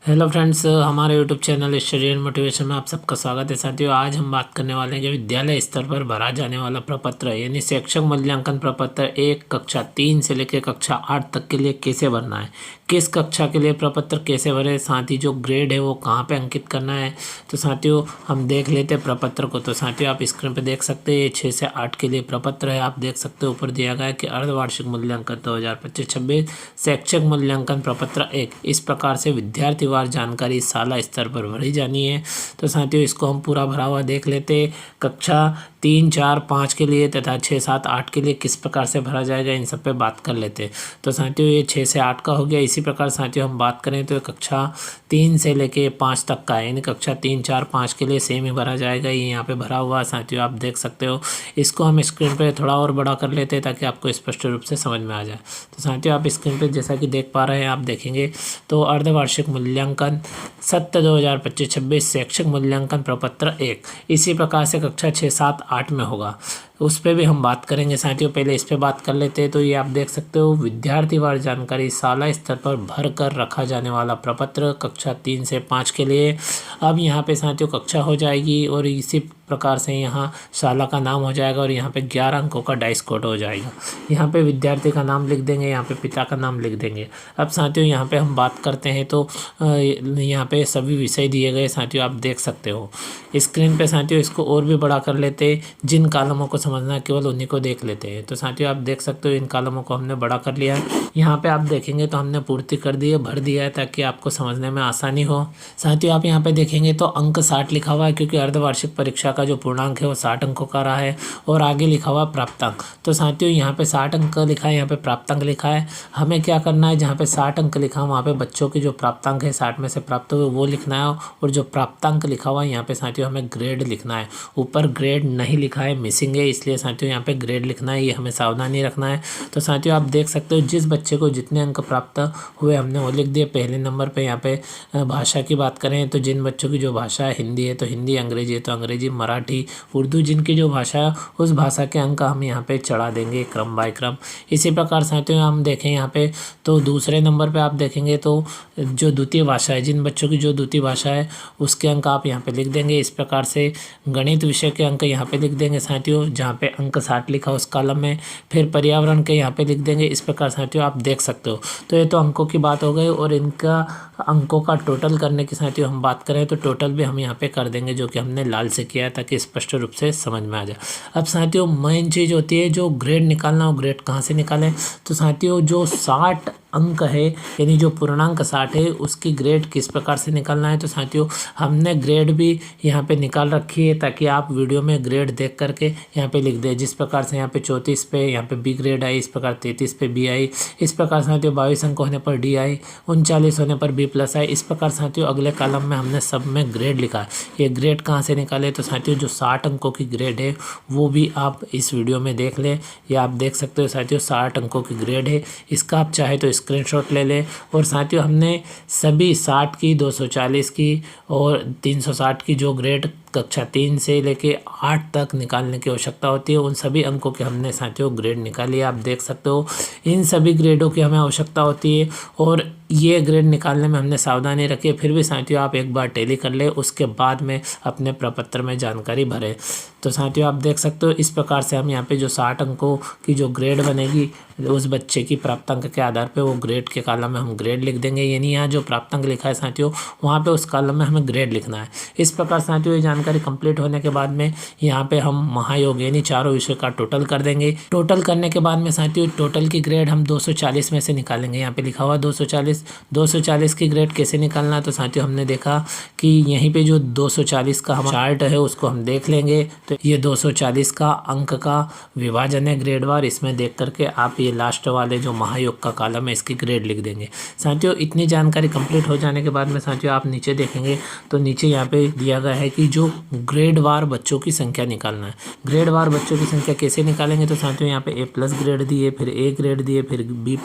Hello friends, हमारे YouTube channel study and motivation में आप सबका स्वागत है। साथियों, आज हम बात करने वाले हैं जो विद्यालय स्तर पर भरा जाने वाला प्रपत्र है, यानी शैक्षिक मूल्यांकन प्रपत्र 1 कक्षा 3 से लेकर कक्षा 8 तक के लिए कैसे भरना है, किस कक्षा के लिए प्रपत्र कैसे भरे, साथ ही जो ग्रेड है वो कहाँ पे अंकित करना है। तो साथियों, हम देख लेते हैं प्रपत्र को। तो साथियों, आप स्क्रीन पर देख सकते हैं ये 6 से 8 के लिए प्रपत्र है। आप देख सकते हो ऊपर दिया गया है कि अर्धवार्षिक मूल्यांकन 2025-26 शैक्षिक मूल्यांकन प्रपत्र 1 इस प्रकार से विद्यार्थी जानकारी शाला स्तर पर भरी जानी है। तो साथियों, इसको हम पूरा भरा हुआ देख लेते। कक्षा 3, 4, 5 के लिए तथा 6, 7, 8 के लिए किस प्रकार से भरा जाएगा, इन सब पे बात कर लेते। तो साथियों, ये 6 से 8 का हो गया। इसी प्रकार साथियों हम बात करें तो कक्षा 3 से लेके 5 तक का है, यानी कक्षा 3, 4, 5 के लिए सेम ही भरा जाएगा। ये यहाँ पे भरा हुआ साथियों आप देख सकते हो। इसको हम स्क्रीन पे थोड़ा और बड़ा कर लेते हैं ताकि आपको स्पष्ट रूप से समझ में आ जाए। तो साथियों, आप स्क्रीन पे जैसा कि देख पा रहे हैं, आप देखेंगे तो अर्धवार्षिक मूल्यांकन सत्र 2025-26 शैक्षिक मूल्यांकन प्रपत्र 1 इसी प्रकार से कक्षा 6, 7, 8 में होगा। उस पर भी हम बात करेंगे साथियों। पहले इस पे बात कर लेते हैं। तो ये आप देख सकते हो विद्यार्थीवार जानकारी शाला स्तर पर भर कर रखा जाने वाला प्रपत्र कक्षा 3 से 5 के लिए। अब यहाँ पे साथियों कक्षा हो जाएगी और इसी प्रकार से यहाँ शाला का नाम हो जाएगा और यहाँ पे 11 अंकों का डाइस कोड हो जाएगा। यहाँ पे विद्यार्थी का नाम लिख देंगे, यहाँ पे पिता का नाम लिख देंगे। अब साथियों यहाँ पे हम बात करते हैं तो यहाँ पे सभी विषय दिए गए साथियों आप देख सकते हो स्क्रीन पे। साथियों, इसको और भी बड़ा कर लेते, जिन कॉलमों को समझना केवल उन्हीं को देख लेते हैं। तो साथियों आप देख सकते हो इन कॉलमों को हमने बड़ा कर लिया है। यहाँ पे आप देखेंगे तो हमने पूर्ति कर दी है, भर दिया है ताकि आपको समझने में आसानी हो। साथियों, आप यहाँ पे देखेंगे तो अंक 60 लिखा हुआ है, क्योंकि अर्धवार्षिक परीक्षा का जो पूर्णांक है वो 60 अंकों का रहा है। और आगे लिखा हुआ प्राप्तांक। तो साथियों यहाँ पे 60 अंक लिखा है, यहाँ पे प्राप्तांक लिखा है। हमें क्या करना है, जहाँ पे 60 अंक लिखा है वहाँ पे बच्चों की जो प्राप्तांक है 60 में से प्राप्त हुए वो लिखना है। और जो प्राप्तांक लिखा हुआ है यहाँ पे साथियों हमें ग्रेड लिखना है। ऊपर ग्रेड नहीं लिखा है, मिसिंग है, इसलिए साथियों यहाँ पे ग्रेड लिखना है। ये हमें सावधानी रखना है। तो साथियों आप देख सकते हो जिस बच्चे को जितने अंक प्राप्त हुए हमने वो लिख दिए। पहले नंबर पे यहाँ पे भाषा की बात करें तो जिन बच्चों की जो भाषा है हिंदी है तो हिंदी, अंग्रेजी है तो अंग्रेजी, मराठी, उर्दू जिनकी जो भाषा है उस भाषा के अंक हम यहाँ पे चढ़ा देंगे क्रम बाय क्रम। इसी प्रकार साथियों हम देखें यहाँ पे तो दूसरे नंबर पे आप देखेंगे तो जो द्वितीय भाषा है, जिन बच्चों की जो द्वितीय भाषा है उसके अंक आप यहाँ पे लिख देंगे। इस प्रकार से गणित विषय के अंक यहाँ पे लिख देंगे साथियों, जहाँ पे अंक 60 लिखा उस कॉलम में। फिर पर्यावरण के यहाँ पे लिख देंगे। इस प्रकार साथियों आप देख सकते हो। तो ये तो अंकों की बात हो गई। और इनका अंकों का टोटल करने की साथियों हम बात करें तो टोटल भी हम यहाँ पे कर देंगे, जो कि हमने लाल से किया है ताकि स्पष्ट रूप से समझ में आ जाए। अब साथियों मेन चीज़ होती है जो ग्रेड निकालना, वो ग्रेड कहाँ से निकालें। तो साथियों जो 60 अंक है, यानी जो पूर्णांक 60 है उसकी ग्रेड किस प्रकार से निकालना है। तो साथियों हमने ग्रेड भी यहाँ पे निकाल रखी है ताकि आप वीडियो में ग्रेड देख करके यहाँ पे लिख दें। जिस प्रकार से यहाँ पे 34 पे यहाँ पे बी ग्रेड आई, इस प्रकार 33 पे बी आई, इस प्रकार साथियों 22 अंक होने पर डी आई, 39 होने पर बी प्लस आई। इस प्रकार साथियों अगले कॉलम में हमने सब में ग्रेड लिखा है। ये ग्रेड कहाँ से निकाले। तो साथियों जो 60 अंकों की ग्रेड है वो भी आप इस वीडियो में देख लें। ये आप देख सकते हो साथियों 60 अंकों की ग्रेड है। इसका आप चाहे तो स्क्रीनशॉट ले लें। और साथियों हमने सभी 60 की, 240 की और 360 की जो ग्रेड कक्षा 3 से लेके 8 तक निकालने की आवश्यकता होती है, उन सभी अंकों के हमने साथियों ग्रेड निकाली है। आप देख सकते हो इन सभी ग्रेडों की हमें आवश्यकता होती है और ये ग्रेड निकालने में हमने सावधानी रखी है। फिर भी साथियों आप एक बार टैली कर ले, उसके बाद में अपने प्रपत्र में जानकारी भरें। तो साथियों आप देख सकते हो इस प्रकार से हम यहाँ पे जो 60 अंकों की जो ग्रेड बनेगी उस बच्चे की प्राप्तांक के आधार पे वो ग्रेड के कॉलम में हम ग्रेड लिख देंगे। यानी यहाँ जो प्राप्तांक लिखा है साथियों वहाँ पे उस कॉलम में हमें ग्रेड लिखना है। इस प्रकार साथियों ये जानकारी कंप्लीट होने के बाद में यहाँ पे हम महायोग यानी चारों विषय का टोटल कर देंगे। टोटल करने के बाद में साथियों टोटल की ग्रेड हम 240 में से निकालेंगे। यहाँ पे लिखा हुआ 240 की ग्रेड कैसे निकालना है। तो साथियों हमने देखा कि यहीं पे जो 240 का हम चार्ट है उसको हम देख लेंगे। तो ये 240 का अंक का विभाजन है ग्रेडवार। इसमें देख करके आप ये लास्ट वाले जो महायोग का कॉलम है इसकी ग्रेड लिख देंगे। साथियों इतनी जानकारी कंप्लीट हो जाने के बाद में साथियों आप नीचे देखेंगे तो नीचे यहाँ पे दिया गया है कि जो ग्रेड वार बच्चों की संख्या निकालना है। ग्रेड वार बच्चों की संख्या कैसे निकालेंगे। तो साथियों यहाँ पे A+ ग्रेड दिए, फिर A ग्रेड दिए, फिर B+,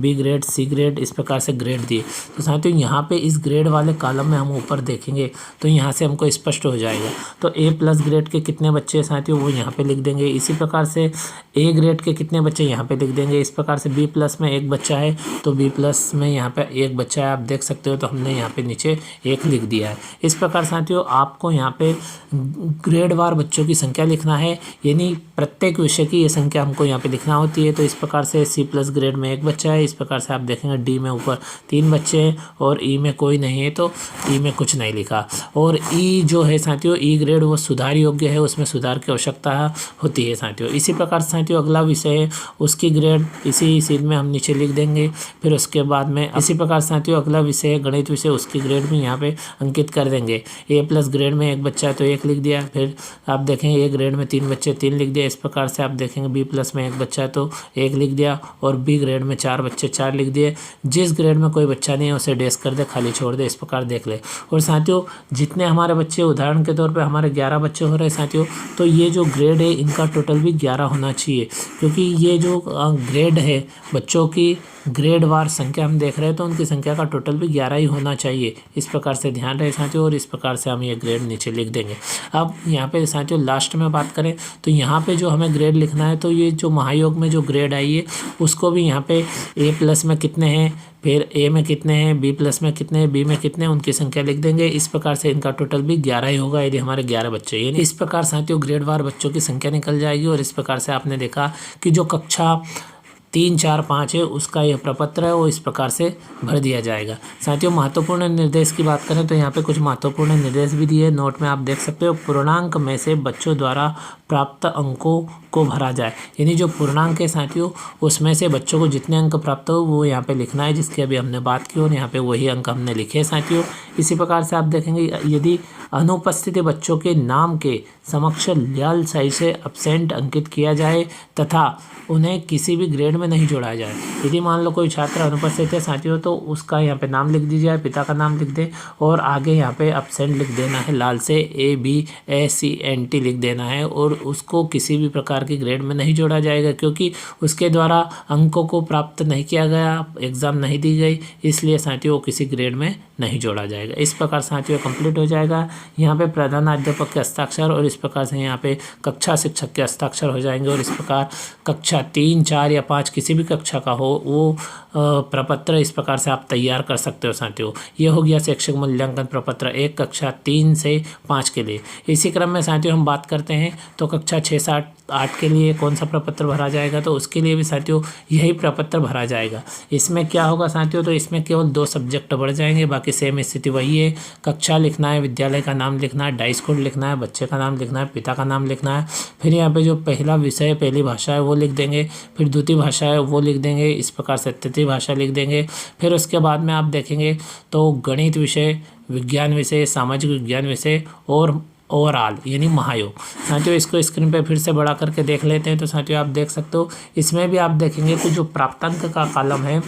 B grade, C grade, इस प्रकार प्रकार से ग्रेड दिए। तो साथियों यहाँ पे इस ग्रेड वाले कॉलम में हम ऊपर देखेंगे तो यहाँ से हमको स्पष्ट हो जाएगा। तो A+ ग्रेड के कितने बच्चे हैं साथियों वो यहाँ पे लिख देंगे। इसी प्रकार से A ग्रेड के कितने बच्चे यहाँ पे लिख देंगे। इस प्रकार से B+ में एक बच्चा है तो B+ में यहाँ पे एक बच्चा है, आप देख सकते हो। तो हमने यहाँ पे नीचे 1 लिख दिया है। इस प्रकार साथियों आपको यहाँ पे ग्रेड वार बच्चों की संख्या लिखना है, यानी प्रत्येक विषय की ये संख्या हमको यहाँ पे लिखना होती है। तो इस प्रकार से C+ ग्रेड में 1 बच्चा है। इस प्रकार से आप देखेंगे D में ऊपर 3 बच्चे हैं और E में कोई नहीं है तो E में कुछ नहीं लिखा। और E जो है साथियों E ग्रेड वो सुधार योग्य है, उसमें सुधार की आवश्यकता होती है साथियों। इसी प्रकार से साथियों अगला विषय है उसकी ग्रेड इसी सीट में हम नीचे लिख देंगे। फिर उसके बाद में इसी प्रकार साथियों अगला विषय है गणित विषय, उसकी ग्रेड भी यहाँ पे अंकित कर देंगे। A+ ग्रेड में 1 बच्चा है तो 1 लिख दिया। फिर आप देखेंगे A ग्रेड में 3 बच्चे 3 लिख दिया। इस प्रकार से आप देखेंगे B+ में 1 बच्चा है तो 1 लिख दिया और B ग्रेड में 4 बच्चे 4 लिख दिए। जिस ग्रेड में कोई बच्चा नहीं है उसे डैश कर दे, खाली छोड़ दे, इस प्रकार देख ले। और साथियों जितने हमारे बच्चे उदाहरण के तौर पे हमारे 11 बच्चे हो रहे हैं साथियों, तो ये जो ग्रेड है इनका टोटल भी 11 होना चाहिए, क्योंकि ये जो ग्रेड है बच्चों की ग्रेड वार संख्या हम देख रहे हैं तो उनकी संख्या का टोटल भी 11 ही होना चाहिए। इस प्रकार से ध्यान रहे साथियों और इस प्रकार से हम ये ग्रेड नीचे लिख देंगे। अब यहाँ पे साथियों लास्ट में बात करें तो यहाँ पे जो हमें ग्रेड लिखना है तो ये जो महायोग में जो ग्रेड आई है उसको भी यहाँ पे A+ में कितने हैं, फिर A में कितने हैं, B+ में कितने हैं, B में कितने हैं, उनकी संख्या लिख देंगे। इस प्रकार से इनका टोटल भी 11 ही होगा यदि हमारे 11 बच्चे, यानी इस प्रकार साथियों ग्रेड वार बच्चों की संख्या निकल जाएगी। और इस प्रकार से आपने देखा कि जो कक्षा 3, 4, 5 है उसका यह प्रपत्र है वो इस प्रकार से भर दिया जाएगा। साथियों महत्वपूर्ण निर्देश की बात करें तो यहाँ पे कुछ महत्वपूर्ण निर्देश भी दिए नोट में, आप देख सकते हो। पूर्णांक में से बच्चों द्वारा प्राप्त अंकों को भरा जाए, यानी जो पूर्णांक है साथियों उसमें से बच्चों को जितने अंक प्राप्त हो वो यहाँ पे लिखना है, जिसकी अभी हमने बात की और यहाँ पे वही अंक हमने लिखे साथियों। इसी प्रकार से आप देखेंगे यदि अनुपस्थित बच्चों के नाम के समक्ष लाल स्याही से एब्सेंट अंकित किया जाए तथा उन्हें किसी भी ग्रेड में नहीं जोड़ा जाए। यदि मान लो कोई छात्र अनुपस्थित है साथियों तो उसका यहाँ पे नाम लिख दीजिए, पिता का नाम लिख दे और आगे यहाँ पे एब्सेंट लिख देना है, लाल से ABSENT लिख देना है। और उसको किसी भी प्रकार की ग्रेड में नहीं जोड़ा जाएगा क्योंकि उसके द्वारा अंकों को प्राप्त नहीं किया गया, एग्ज़ाम नहीं दी गई, इसलिए साथियों किसी ग्रेड में नहीं जोड़ा जाएगा। इस प्रकार साथियों कंप्लीट हो जाएगा। यहाँ पे प्रधानाध्यापक के हस्ताक्षर और इस प्रकार से यहाँ पे कक्षा शिक्षक के हस्ताक्षर हो जाएंगे। और इस प्रकार कक्षा 3, 4 या 5 किसी भी कक्षा का हो वो प्रपत्र इस प्रकार से आप तैयार कर सकते हो साथियों। ये हो गया शैक्षिक मूल्यांकन प्रपत्र 1 कक्षा 3 से 5 के लिए। इसी क्रम में साथियों हम बात करते हैं तो कक्षा 6, 7, 8 के लिए कौन सा प्रपत्र भरा जाएगा, तो उसके लिए भी साथियों यही प्रपत्र भरा जाएगा। इसमें क्या होगा साथियों, तो इसमें केवल 2 सब्जेक्ट बढ़ जाएंगे, बाकी सेम स्थिति वही है। कक्षा लिखना है, विद्यालय का नाम लिखना है, डाइस कोड लिखना है, बच्चे का नाम लिखना है, पिता का नाम लिखना है। फिर यहाँ पे जो पहला विषय पहली भाषा है वो लिख देंगे, फिर द्वितीय भाषा है वो लिख देंगे, इस प्रकार से तृतीय भाषा लिख देंगे। फिर उसके बाद में आप देखेंगे तो गणित विषय, विज्ञान विषय, सामाजिक विज्ञान विषय और ओवरऑल यानी महायोग। साथियों इसको स्क्रीन पे फिर से बड़ा करके देख लेते हैं तो साथियों आप देख सकते हो इसमें भी आप देखेंगे कि जो प्राप्तांक का कॉलम है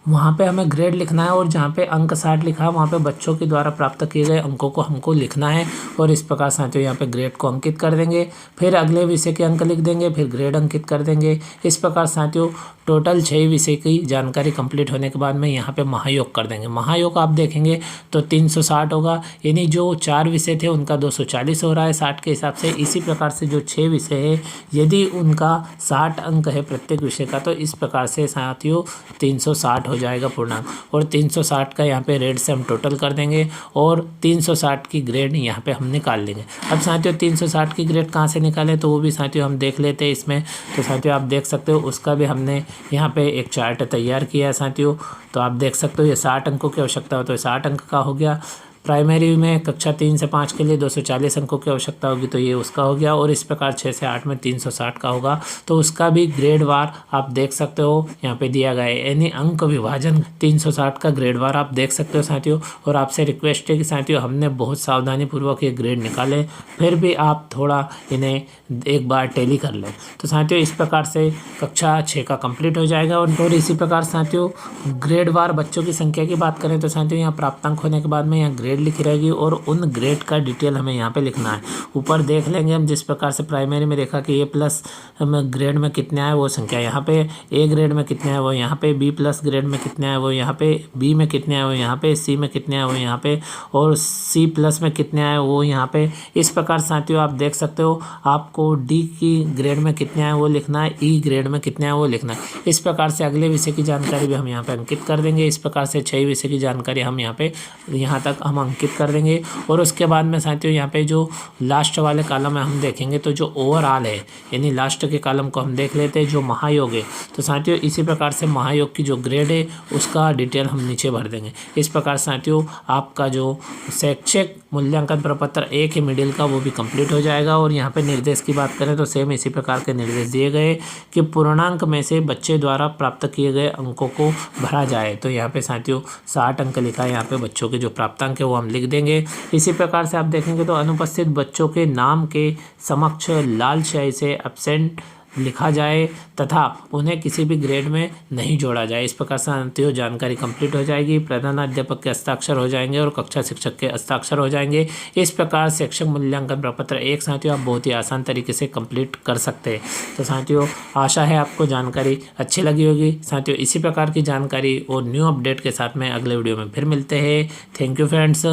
वहाँ पे हमें ग्रेड लिखना है और जहाँ पे अंक 60 लिखा है वहाँ पे बच्चों के द्वारा प्राप्त किए गए अंकों को हमको लिखना है। और इस प्रकार साथियों यहाँ पे ग्रेड को अंकित कर देंगे, फिर अगले विषय के अंक लिख देंगे, फिर ग्रेड अंकित कर देंगे। इस प्रकार साथियों टोटल 6 विषय की जानकारी कंप्लीट होने के बाद में यहाँ पे महायोग कर देंगे। महायोग आप देखेंगे तो 360 होगा, यानी जो 4 विषय थे उनका 240 हो रहा है 60 के हिसाब से। इसी प्रकार से जो 6 विषय है यदि उनका 60 अंक है प्रत्येक विषय का, तो इस प्रकार से साथियों 360 हो जाएगा पूर्णांक। और 360 का यहाँ पे रेड से हम टोटल कर देंगे और 360 की ग्रेड यहाँ पे हम निकाल लेंगे। अब साथियों 360 की ग्रेड कहाँ से निकालें तो वो भी साथियों हम देख लेते हैं इसमें। तो साथियों आप देख सकते हो उसका भी हमने यहाँ पे एक चार्ट तैयार किया है साथियों। तो आप देख सकते हो ये 60 अंकों की आवश्यकता हो तो 60 अंक का हो गया। प्राइमरी में कक्षा 3 से 5 के लिए 240 अंकों की आवश्यकता होगी तो ये उसका हो गया। और इस प्रकार 6 से 8 में 360 का होगा तो उसका भी ग्रेड वार आप देख सकते हो यहाँ पे दिया गया है, यानी अंक विभाजन 360 का ग्रेड वार आप देख सकते हो साथियों। और आपसे रिक्वेस्ट है कि साथियों हमने बहुत सावधानी पूर्वक ये ग्रेड निकाले, फिर भी आप थोड़ा इन्हें एक बार टैली कर लें। तो साथियों इस प्रकार से कक्षा 6 का कंप्लीट हो जाएगा। और इसी प्रकार साथियों ग्रेड वार बच्चों की संख्या की बात करें तो साथियों यहाँ प्राप्तांक होने के बाद में यहाँ ग्रेड ग्रेड लिखी रहेगी और उन ग्रेड का डिटेल हमें यहाँ पे लिखना है। ऊपर देख लेंगे हम जिस प्रकार से प्राइमरी में देखा कि A+ ग्रेड में कितने आए वो संख्या, यहाँ पे A ग्रेड में कितने आए वो यहाँ पे, B+ ग्रेड में कितने आए वो यहाँ पे, B में कितने आए वो यहाँ पे, C में कितने आए वो यहाँ पे, और C+ में कितने आए वो यहाँ पे। इस प्रकार साथियों आप देख सकते हो, आपको D की ग्रेड में कितने आए वो लिखना है, E ग्रेड में कितने आए वो लिखना है। इस प्रकार से अगले विषय की जानकारी भी हम यहाँ पे अंकित कर देंगे। इस प्रकार से 6 विषय की जानकारी हम यहाँ तक हम अंकित कर देंगे। और उसके बाद में साथियों यहाँ पे जो लास्ट वाले कॉलम में हम देखेंगे तो जो ओवरऑल है, यानी लास्ट के कॉलम को हम देख लेते हैं जो महायोग है। तो साथियों इसी प्रकार से महायोग की जो ग्रेड है उसका डिटेल हम नीचे भर देंगे। इस प्रकार साथियों आपका जो शैक्षिक मूल्यांकन प्रपत्र 1 है मिडिल का वो भी कंप्लीट हो जाएगा। और यहाँ पे निर्देश की बात करें तो सेम इसी प्रकार के निर्देश दिए गए कि पूर्णांक में से बच्चे द्वारा प्राप्त किए गए अंकों को भरा जाए। तो यहाँ पे साथियों 60 अंक लिखा है, यहाँ पे बच्चों के जो प्राप्तांक है वो हम लिख देंगे। इसी प्रकार से आप देखेंगे तो अनुपस्थित बच्चों के नाम के समक्ष लाल स्याही से एब्सेंट लिखा जाए तथा उन्हें किसी भी ग्रेड में नहीं जोड़ा जाए। इस प्रकार से जानकारी कंप्लीट हो जाएगी। प्रधानाध्यापक के हस्ताक्षर हो जाएंगे और कक्षा शिक्षक के हस्ताक्षर हो जाएंगे। इस प्रकार शैक्षिक मूल्यांकन प्रपत्र 1 साथियों आप बहुत ही आसान तरीके से कंप्लीट कर सकते हैं। तो साथियों आशा है आपको जानकारी अच्छी लगी होगी। साथियों इसी प्रकार की जानकारी और न्यू अपडेट के साथ में अगले वीडियो में फिर मिलते हैं। Thank you friends.